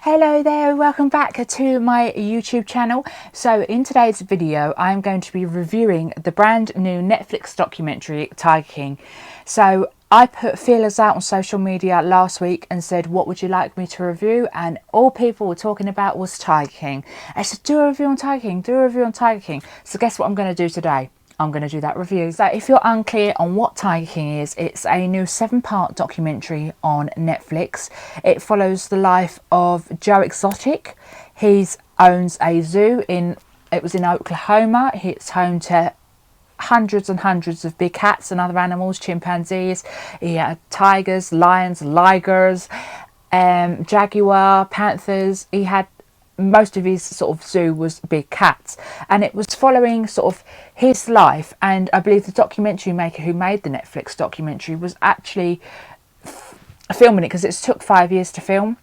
Hello there, welcome back to my YouTube channel. So in today's video I'm going to be reviewing the brand new Netflix documentary Tiger King. So I put feelers out on social media last week and said, what would you like me to review? And all people were talking about was Tiger King. I said, do a review on Tiger King, do a review on Tiger King. So guess what I'm going to do today? I'm going to do that review. So if you're unclear on what Tiger King is, it's a new 7-part documentary on Netflix. It follows the life of Joe Exotic. He owns a zoo in Oklahoma. It's home to hundreds and hundreds of big cats and other animals, chimpanzees. He had tigers, lions, ligers, jaguar, panthers. He had most of his sort of zoo was big cats, and it was following sort of his life. And I believe the documentary maker who made the Netflix documentary was actually filming it because it took 5 years to film,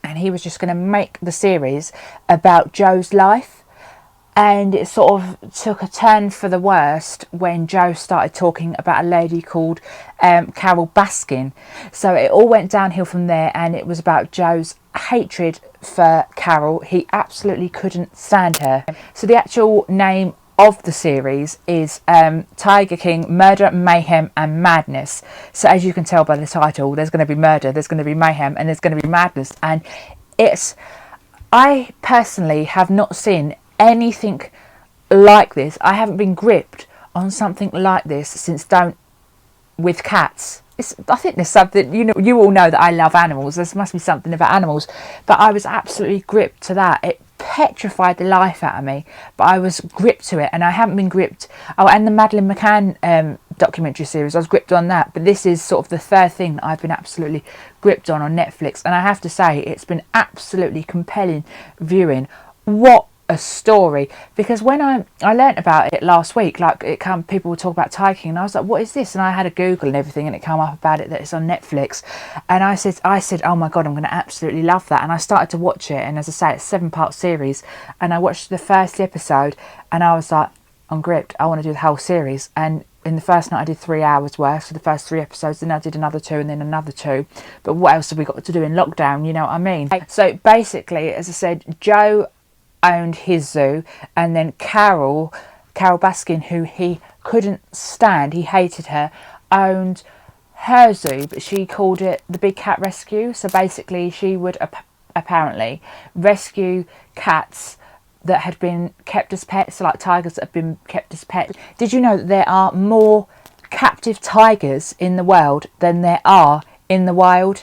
and he was just going to make the series about Joe's life. And it sort of took a turn for the worst when Joe started talking about a lady called Carol Baskin. So it all went downhill from there, and it was about Joe's hatred for Carol. He absolutely couldn't stand her. So the actual name of the series is Tiger King: Murder, Mayhem and Madness. So as you can tell by the title, there's going to be murder, there's going to be mayhem, and there's going to be madness. And I personally have not seen anything like this. I haven't been gripped on something like this since with cats. I think there's something, you all know that I love animals. There must be something about animals, but I was absolutely gripped to that. It petrified the life out of me, but I was gripped to it, and I haven't been gripped. Oh, and the Madeleine McCann documentary series, I was gripped on that, but this is sort of the third thing that I've been absolutely gripped on Netflix, and I have to say it's been absolutely compelling viewing. What a story! Because when I learnt about it last week, people were talking about Tiger King, and I was like, what is this? And I had a Google and everything, and it came up about it that it's on Netflix, and I said, oh my god, I'm going to absolutely love that. And I started to watch it, and as I say, it's a 7-part series, and I watched the first episode, and I was like, I'm gripped. I want to do the whole series. And in the first night I did 3 hours worth, so the first 3 episodes, then I did another 2 and then another 2. But what else have we got to do in lockdown, you know what I mean? So basically, as I said, Joe owned his zoo, and then Carol Baskin, who he couldn't stand, he hated her, owned her zoo, but she called it the Big Cat Rescue. So basically she would apparently rescue cats that had been kept as pets, so like tigers that have been kept as pets. Did you know that there are more captive tigers in the world than there are in the wild?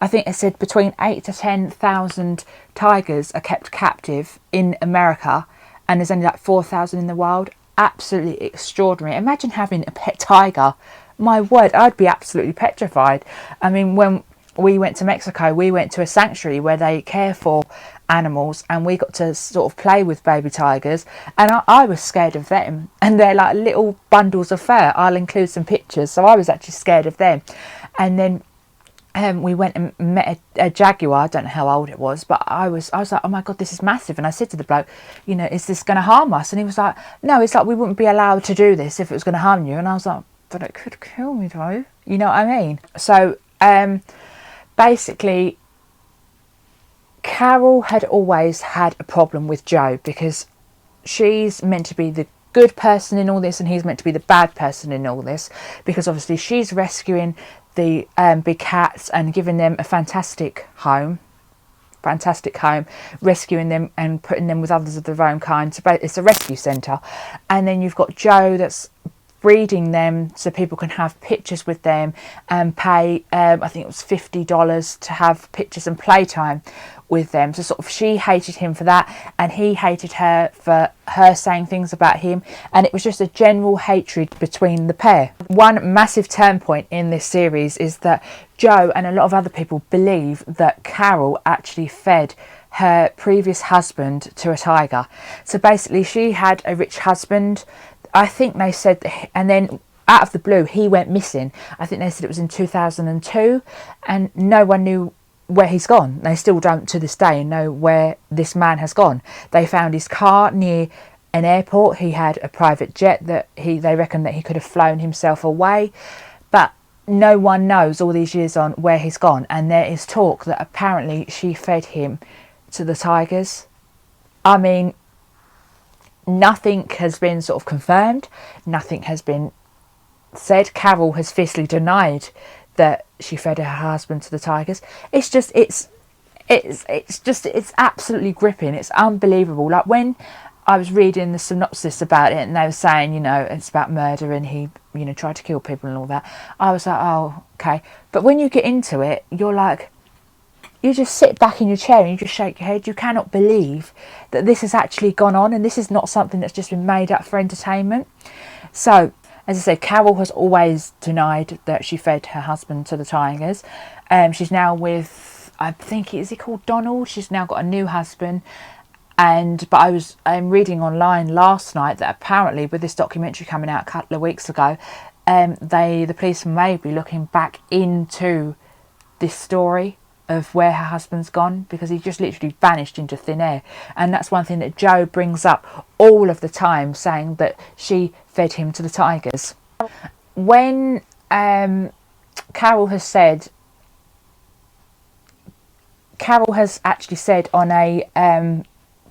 I think it said between 8,000 to 10,000 tigers are kept captive in America, and there's only like 4,000 in the wild. Absolutely extraordinary. Imagine having a pet tiger. My word, I'd be absolutely petrified. I mean, when we went to Mexico, we went to a sanctuary where they care for animals, and we got to sort of play with baby tigers, and I was scared of them, and they're like little bundles of fur. I'll include some pictures. So I was actually scared of them. And then we went and met a jaguar. I don't know how old it was, but I was like, oh my god, this is massive. And I said to the bloke, is this going to harm us? And he was like, no, it's like we wouldn't be allowed to do this if it was going to harm you. And I was like, but it could kill me though, you know what I mean? So basically Carol had always had a problem with Joe, because she's meant to be the good person in all this and he's meant to be the bad person in all this, because obviously she's rescuing the big cats and giving them a fantastic home, rescuing them and putting them with others of their own kind. So it's a rescue centre. And then you've got Joe that's breeding them so people can have pictures with them and pay I think it was $50 to have pictures and playtime with them. So sort of she hated him for that, and he hated her for her saying things about him, and it was just a general hatred between the pair. One massive turn point in this series is that Joe and a lot of other people believe that Carol actually fed her previous husband to a tiger. So basically she had a rich husband, I think they said, and then out of the blue he went missing. I think they said it was in 2002, and no one knew where he's gone. They still don't to this day know where this man has gone. They found his car near an airport. He had a private jet that they reckon that he could have flown himself away, but no one knows all these years on where he's gone, and there is talk that apparently she fed him to the tigers. I mean, nothing has been sort of confirmed, nothing has been said. Carol has fiercely denied that she fed her husband to the tigers. It's just, it's absolutely gripping. It's unbelievable. Like, when I was reading the synopsis about it and they were saying, you know, it's about murder and he, you know, tried to kill people and all that, I was like, oh, okay. But when you get into it, you're like, you just sit back in your chair and you just shake your head. You cannot believe that this has actually gone on, and this is not something that's just been made up for entertainment. So, as I said, Carol has always denied that she fed her husband to the tigers. She's now with, I think, is he called Donald? She's now got a new husband. But I'm reading online last night that apparently, with this documentary coming out a couple of weeks ago, the police may be looking back into this story of where her husband's gone, because he just literally vanished into thin air. And that's one thing that Joe brings up all of the time, saying that she fed him to the tigers. When Carol has actually said on a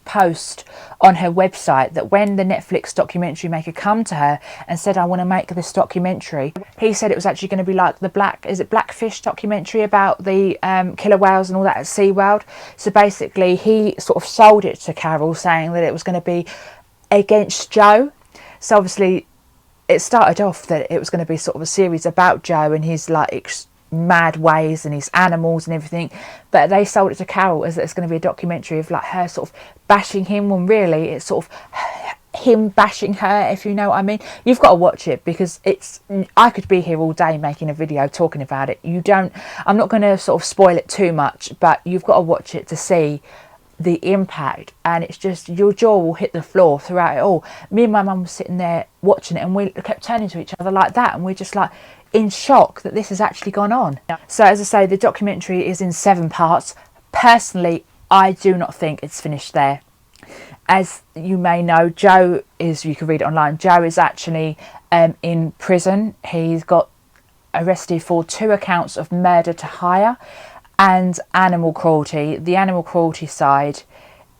post on her website that when the Netflix documentary maker come to her and said, I want to make this documentary, he said it was actually going to be like the Blackfish documentary about the killer whales and all that at SeaWorld. So basically he sort of sold it to Carol, saying that it was going to be against Joe. So obviously it started off that it was going to be sort of a series about Joe and his like mad ways and his animals and everything, but they sold it to Carol as it's going to be a documentary of like her sort of bashing him, when really it's sort of him bashing her, if you know what I mean. You've got to watch it, because I could be here all day making a video talking about it. I'm not going to sort of spoil it too much, but you've got to watch it to see the impact, and it's just, your jaw will hit the floor throughout it all. Me and my mum were sitting there watching it and we kept turning to each other like that, and we're just like in shock that this has actually gone on. So as I say, the documentary is in 7 parts. Personally, I do not think it's finished there. As you may know, Joe is, you can read it online, Joe is actually in prison. He's got arrested for 2 accounts of murder to hire and animal cruelty. The animal cruelty side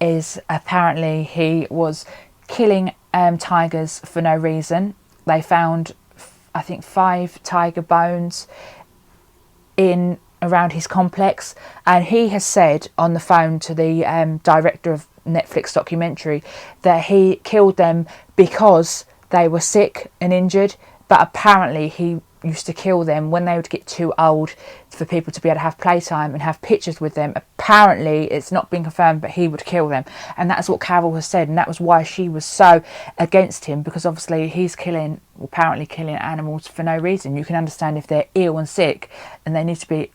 is apparently he was killing tigers for no reason. They found, I think, 5 tiger bones in around his complex, and he has said on the phone to the director of Netflix documentary that he killed them because they were sick and injured, but apparently he used to kill them when they would get too old for people to be able to have playtime and have pictures with them. Apparently, it's not been confirmed, but he would kill them, and that's what Carol has said, and that was why she was so against him, because obviously he's apparently killing animals for no reason. You can understand if they're ill and sick and they need to be,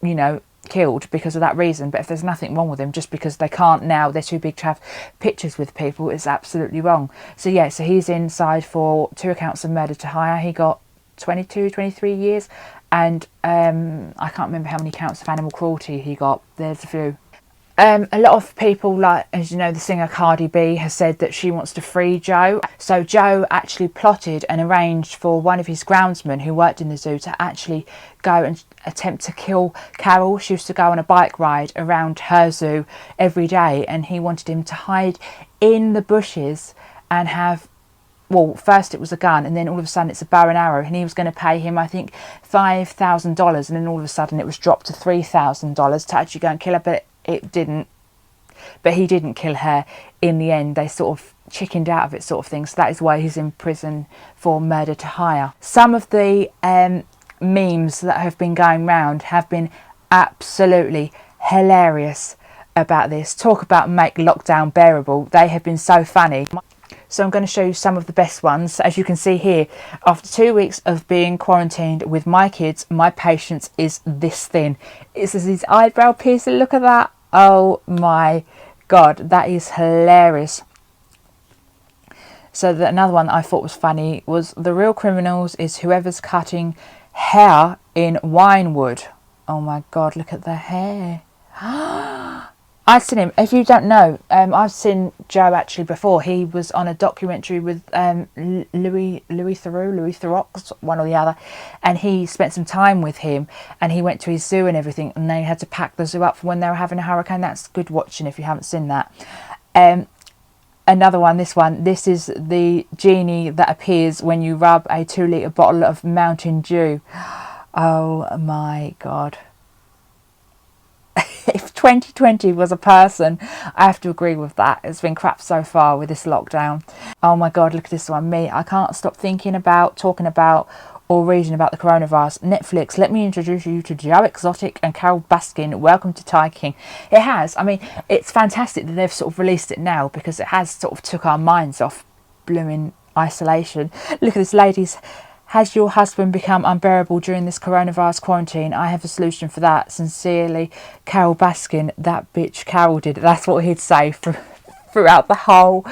you know, killed because of that reason, but if there's nothing wrong with them, just because they can't now, they're too big to have pictures with people, it's absolutely wrong. So yeah, so he's inside for 2 accounts of murder to hire. He got 22, 23 years, and I can't remember how many counts of animal cruelty he got. There's a few. A lot of people, like, as you know, the singer Cardi B has said that she wants to free Joe. So Joe actually plotted and arranged for one of his groundsmen who worked in the zoo to actually go and attempt to kill Carol. She used to go on a bike ride around her zoo every day, and he wanted him to hide in the bushes and have, well, first it was a gun, and then all of a sudden it's a bow and arrow, and he was going to pay him, I think, $5,000, and then all of a sudden it was dropped to $3,000 to actually go and kill her, but it didn't. But he didn't kill her in the end. They sort of chickened out of it, sort of thing. So that is why he's in prison for murder to hire. Some of the memes that have been going round have been absolutely hilarious about this. Talk about make lockdown bearable. They have been so funny. So I'm going to show you some of the best ones. As you can see here, after 2 weeks of being quarantined with my kids, my patience is this thin. This is his eyebrow piercer. Look at that. Oh my God, that is hilarious. So another one that I thought was funny was, the real criminals is whoever's cutting hair in wine wood. Oh my God, look at the hair. I've seen him. If you don't know, I've seen Joe actually before. He was on a documentary with Louis Theroux, one or the other, and he spent some time with him. And he went to his zoo and everything, and they had to pack the zoo up for when they were having a hurricane. That's good watching if you haven't seen that. Another one, this is the genie that appears when you rub a 2-litre bottle of Mountain Dew. Oh my God. If 2020 was a person, I have to agree with that. It's been crap so far with this lockdown. Oh my God, look at this one. Me, I can't stop thinking about, talking about, or reading about the coronavirus. Netflix, let me introduce you to Joe Exotic and Carol Baskin. Welcome to Tiger King. It has, I mean, it's fantastic that they've sort of released it now, because it has sort of took our minds off blooming isolation. Look at this, ladies. Has your husband become unbearable during this coronavirus quarantine? I have a solution for that. Sincerely, Carol Baskin. That bitch Carol did. That's what he'd say throughout the whole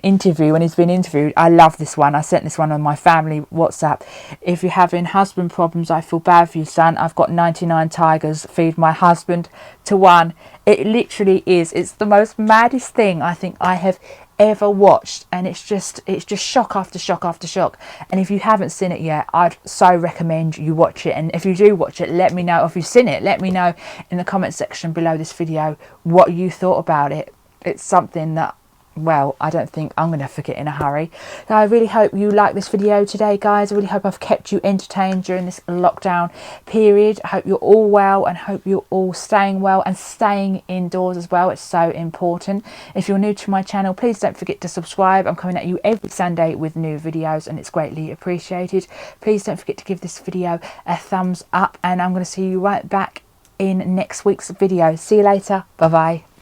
interview when he's been interviewed. I love this one. I sent this one on my family WhatsApp. If you're having husband problems, I feel bad for you, son. I've got 99 tigers. Feed my husband to one. It literally is. It's the most maddest thing I think I have ever watched, and it's just shock after shock after shock. And if you haven't seen it yet, I'd so recommend you watch it. And if you do watch it, let me know. If you've seen it, let me know in the comment section below this video what you thought about it. It's something that, well, I don't think I'm going to forget in a hurry. So I really hope you like this video today, guys. I really hope I've kept you entertained during this lockdown period. I hope you're all well, and hope you're all staying well and staying indoors as well. It's so important. If you're new to my channel, please don't forget to subscribe. I'm coming at you every Sunday with new videos, and it's greatly appreciated. Please don't forget to give this video a thumbs up, and I'm going to see you right back in next week's video. See you later. Bye bye.